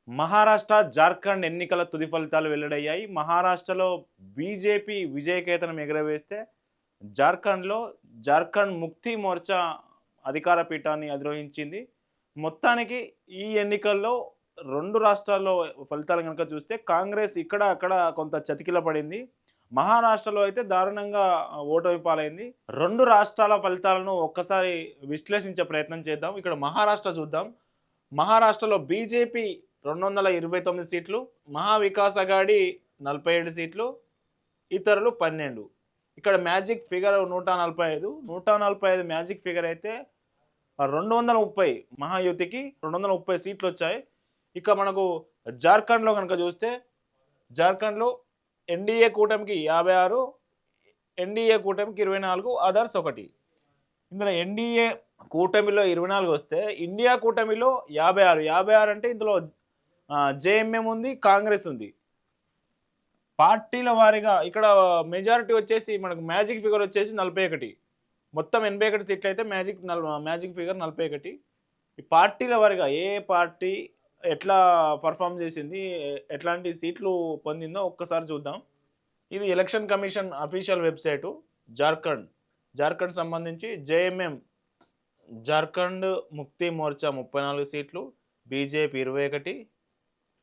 మహారాష్ట్ర, జార్ఖండ్ ఎన్నికల తుది ఫలితాలు వెల్లడయ్యాయి. మహారాష్ట్రలో బీజేపీ విజయకేతనం ఎగురవేస్తే, జార్ఖండ్‌లో జార్ఖండ్ ముక్తి మోర్చా అధికార పీఠాన్ని అధిరోహించింది. మొత్తానికి ఈ ఎన్నికల్లో 2 రాష్ట్రాల్లో ఫలితాలు గనుక చూస్తే కాంగ్రెస్ ఇక్కడ, అక్కడ కొంత చతికిల పడింది. మహారాష్ట్రలో అయితే దారుణంగా ఓటమి పాలైంది. 2 రాష్ట్రాల ఫలితాలను ఒక్కసారి విశ్లేషించే ప్రయత్నం చేద్దాం. ఇక్కడ మహారాష్ట్ర చూద్దాం. మహారాష్ట్రలో బీజేపీ 229 సీట్లు, మహావికాస్ అఘాడీ 47 సీట్లు, ఇతరులు 12. ఇక్కడ మ్యాజిక్ ఫిగర్ 145. 145 మ్యాజిక్ ఫిగర్ అయితే 230 మహాయుతికి 230 సీట్లు వచ్చాయి. ఇక మనకు జార్ఖండ్‌లో గనుక చూస్తే, జార్ఖండ్‌లో ఎన్డీఏ కూటమికి 56, ఎన్డీఏ కూటమికి 24, అదర్స్ 1. ఇందులో ఎన్డీఏ కూటమిలో 24 వస్తే, ఇండియా కూటమిలో 56. 56 అంటే ఇందులో జేఎంఎం ఉంది, కాంగ్రెస్ ఉంది. పార్టీల వారీగా ఇక్కడ మెజారిటీ వచ్చేసి మనకు మ్యాజిక్ ఫిగర్ వచ్చేసి 41. మొత్తం 81 సీట్లు అయితే మ్యాజిక్ ఫిగర్ 41. ఈ పార్టీల వారీగా ఏ పార్టీ ఎట్లా పర్ఫామ్ చేసింది, ఎట్లాంటి సీట్లు పొందిందో ఒక్కసారి చూద్దాం. ఇది election commission official website. Jharkhand సంబంధించి జేఎంఎం జార్ఖండ్ ముక్తి మోర్చా 34 సీట్లు, బీజేపీ 21,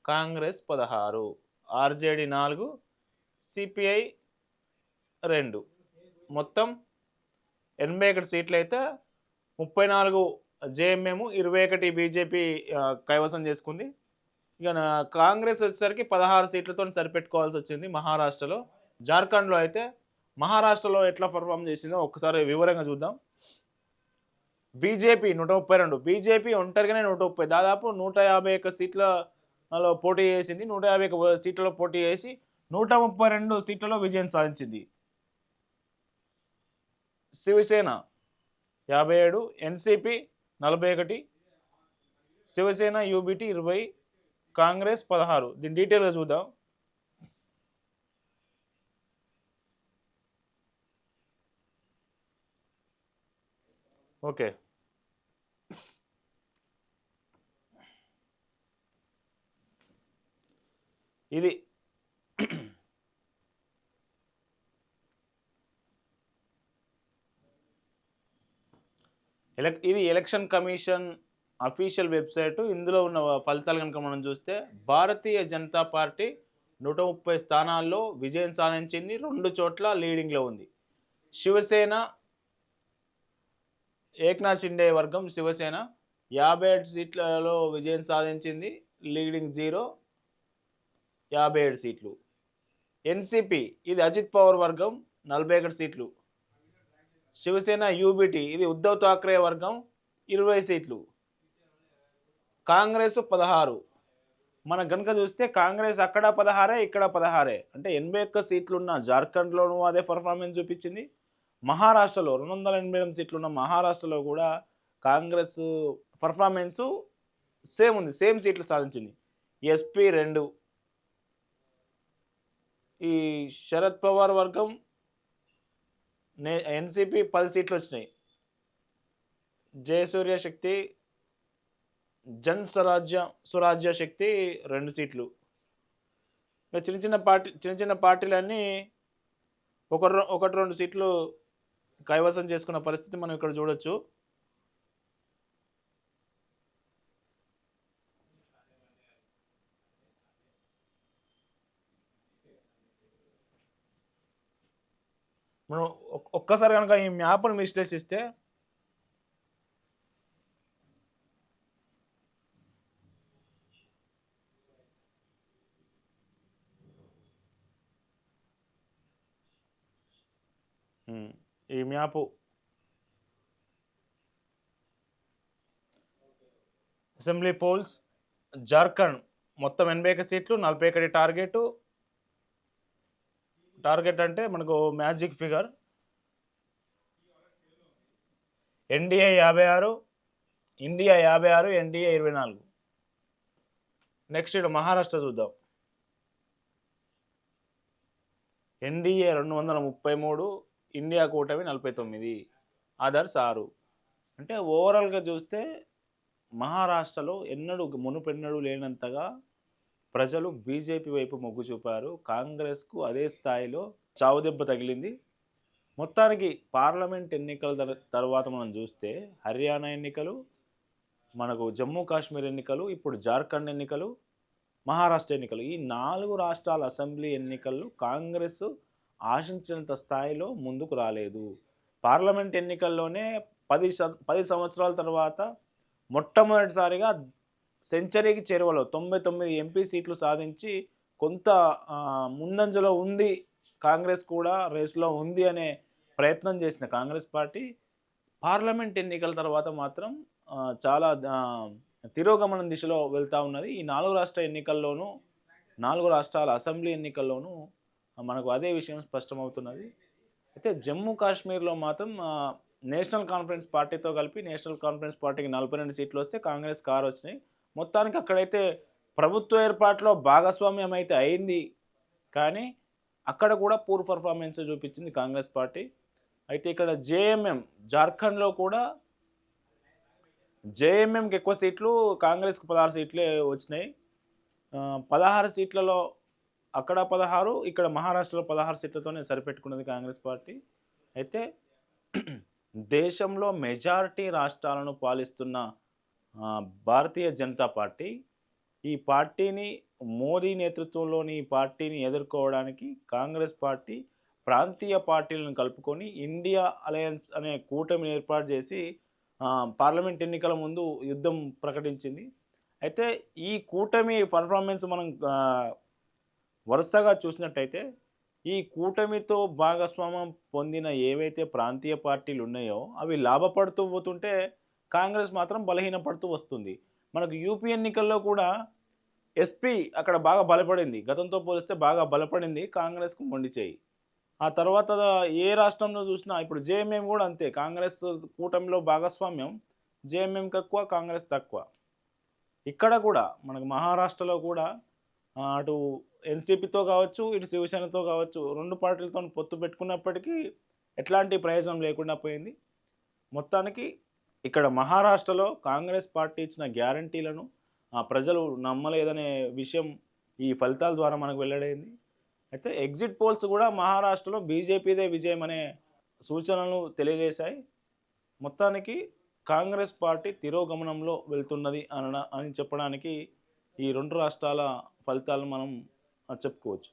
కాంగ్రెస్ 16, ఆర్జేడీ 4, సిపిఐ 2. మొత్తం 81 సీట్లు అయితే 34 జేఎంఎం, 21 బీజేపీ కైవసం చేసుకుంది. ఇక కాంగ్రెస్ వచ్చేసరికి 16 సీట్లతో సరిపెట్టుకోవాల్సి వచ్చింది మహారాష్ట్రలో. జార్ఖండ్లో అయితే మహారాష్ట్రలో ఎట్లా పర్ఫామ్ చేసిందో ఒక్కసారి వివరంగా చూద్దాం. బీజేపీ 132, బీజేపీ ఒంటరిగానే 130, దాదాపు 151 సీట్లలో పోటీ చేసింది. 151 సీట్లలో పోటీ చేసి 132 సీట్లలో విజయం సాధించింది. Shivsena 57, NCP 41, Shivsena UBT 20, Congress 16. దీని డీటెయిల్గా చూద్దాం. ఓకే, ఇది ఇది ఎలక్షన్ కమిషన్ అఫీషియల్ వెబ్సైటు. ఇందులో ఉన్న ఫలితాలు కనుక మనం చూస్తే, భారతీయ జనతా పార్టీ 130 స్థానాల్లో విజయం సాధించింది, 2 చోట్ల లీడింగ్లో ఉంది. శివసేన, ఏక్నాథ్ షిండే వర్గం శివసేన 57 సీట్లలో విజయం సాధించింది, లీడింగ్ 0, 57 సీట్లు. ఎన్సిపి ఇది అజిత్ పవార్ వర్గం 41 సీట్లు. శివసేన యూబీటీ ఇది ఉద్ధవ్ థాక్రే వర్గం 20 సీట్లు. కాంగ్రెస్ 16. మనం కనుక చూస్తే కాంగ్రెస్ అక్కడ 16, ఇక్కడ 16, అంటే 81 సీట్లున్న జార్ఖండ్లోనూ అదే పర్ఫార్మెన్స్ చూపించింది. మహారాష్ట్రలో 288 సీట్లున్న మహారాష్ట్రలో కూడా కాంగ్రెస్ పర్ఫార్మెన్సు సేమ్ ఉంది, సేమ్ సీట్లు సాధించింది. ఎస్పీ 2, ఈ శరద్ పవార్ వర్గం ఎన్సిపి 10 సీట్లు వచ్చినాయి. జయసూర్య శక్తి, జన్ స్వరాజ్య శక్తి 2 సీట్లు. చిన్న చిన్న పార్టీలన్నీ 1-2 సీట్లు కైవసం చేసుకున్న పరిస్థితి మనం ఇక్కడ చూడొచ్చు. మనం ఒక్కసారి కనుక ఈ మ్యాప్ను విశ్లేషిస్తే, ఈ మ్యాపు అసెంబ్లీ పోల్స్ జార్ఖండ్ మొత్తం 81 సీట్లు, 41 టార్గెట్ అంటే మనకు magic figure. NDA 56, India 56, NDA 24. Next ఇక్కడ మహారాష్ట్ర చూద్దాం. ఎన్డీఏ 233, ఇండియా కూటమి 49, అదర్స్ 6. అంటే ఓవరాల్గా చూస్తే మహారాష్ట్రలో మునుపెన్నడూ లేనంతగా ప్రజలు బీజేపీ వైపు మొగ్గు చూపారు. కాంగ్రెస్‌కు అదే స్థాయిలో చావుదెబ్బ తగిలింది. మొత్తానికి పార్లమెంట్ ఎన్నికల తర్వాత మనం చూస్తే హర్యానా ఎన్నికలు, మనకు జమ్మూ కాశ్మీర్ ఎన్నికలు, ఇప్పుడు జార్ఖండ్ ఎన్నికలు, మహారాష్ట్ర ఎన్నికలు. ఈ 4 రాష్ట్రాల అసెంబ్లీ ఎన్నికల్లో కాంగ్రెస్ ఆశించినంత స్థాయిలో ముందుకు రాలేదు. పార్లమెంట్ ఎన్నికల్లోనే 10 సంవత్సరాల తర్వాత మొట్టమొదటిసారిగా సెంచరీకి చేరువలో 99 ఎంపీ సీట్లు సాధించి కొంత ముందంజలో ఉంది, కాంగ్రెస్ కూడా రేస్‌లో ఉంది అనే ప్రయత్నం చేసిన కాంగ్రెస్ పార్టీ పార్లమెంట్ ఎన్నికల తర్వాత మాత్రం చాలా తిరోగమనం దిశలో వెళ్తా ఉన్నది. ఈ 4 రాష్ట్ర ఎన్నికల్లోనూ, 4 రాష్ట్రాల అసెంబ్లీ ఎన్నికల్లోనూ మనకు అదే విషయం స్పష్టమవుతున్నది. అయితే జమ్మూ కాశ్మీర్‌లో మాత్రం నేషనల్ కాన్ఫరెన్స్ పార్టీతో కలిపి నేషనల్ కాన్ఫరెన్స్ పార్టీకి 42 సీట్లు వస్తే కాంగ్రెస్‌కి 6 వచ్చినాయి. మొత్తానికి అక్కడైతే ప్రభుత్వ ఏర్పాటులో భాగస్వామ్యం అయితే అయింది. కానీ అక్కడ కూడా పూర్ పర్ఫార్మెన్స్ చూపించింది కాంగ్రెస్ పార్టీ. అయితే ఇక్కడ జేఎంఎం జార్ఖండ్‌లో కూడా జేఎంఎంకి ఎక్కువ సీట్లు, కాంగ్రెస్‌కి 16 సీట్లే వచ్చినాయి. 16 సీట్లలో అక్కడ 16, ఇక్కడ మహారాష్ట్రలో 16 సీట్లతోనే సరిపెట్టుకున్నది కాంగ్రెస్ పార్టీ. అయితే దేశంలో మెజారిటీ రాష్ట్రాలను పాలిస్తున్న భారతీయ జనతా పార్టీ, ఈ పార్టీని మోదీ నేతృత్వంలోని ఈ పార్టీని ఎదుర్కోవడానికి కాంగ్రెస్ పార్టీ ప్రాంతీయ పార్టీలను కలుపుకొని ఇండియా అలయన్స్ అనే కూటమిని ఏర్పాటు చేసి పార్లమెంట్ ఎన్నికల ముందు యుద్ధం ప్రకటించింది. అయితే ఈ కూటమి పర్ఫార్మెన్స్ మనం వరుసగా చూసినట్టయితే ఈ కూటమితో భాగస్వామ్యం పొందిన ఏవైతే ప్రాంతీయ పార్టీలు ఉన్నాయో అవి లాభపడుతూ పోతుంటే కాంగ్రెస్ మాత్రం బలహీనపడుతూ వస్తుంది. మనకు యూపీ ఎన్నికల్లో కూడా ఎస్పీ అక్కడ బాగా బలపడింది, గతంతో పోలిస్తే బాగా బలపడింది, కాంగ్రెస్కు మొండి చేయి. ఆ తర్వాత ఏ రాష్ట్రంలో చూసినా ఇప్పుడు జేఎంఎం కూడా అంతే, కాంగ్రెస్ కూటమిలో భాగస్వామ్యం జేఎంఎంకి ఎక్కువ, కాంగ్రెస్ తక్కువ. ఇక్కడ కూడా మనకు మహారాష్ట్రలో కూడా అటు ఎన్సీపీతో కావచ్చు, ఇటు శివసేనతో కావచ్చు, 2 పార్టీలతో పొత్తు పెట్టుకున్నప్పటికీ ఎట్లాంటి ప్రయోజనం లేకుండా పోయింది. మొత్తానికి ఇక్కడ మహారాష్ట్రలో కాంగ్రెస్ పార్టీ ఇచ్చిన గ్యారంటీలను ప్రజలు నమ్మలేదనే విషయం ఈ ఫలితాల ద్వారా మనకు వెల్లడైంది. అయితే ఎగ్జిట్ పోల్స్ కూడా మహారాష్ట్రలో బీజేపీదే విజయం అనే సూచనలు తెలియజేశాయి. మొత్తానికి కాంగ్రెస్ పార్టీ తిరోగమనంలో వెళ్తున్నది అని చెప్పడానికి ఈ 2 రాష్ట్రాల ఫలితాలను మనం చెప్పుకోవచ్చు.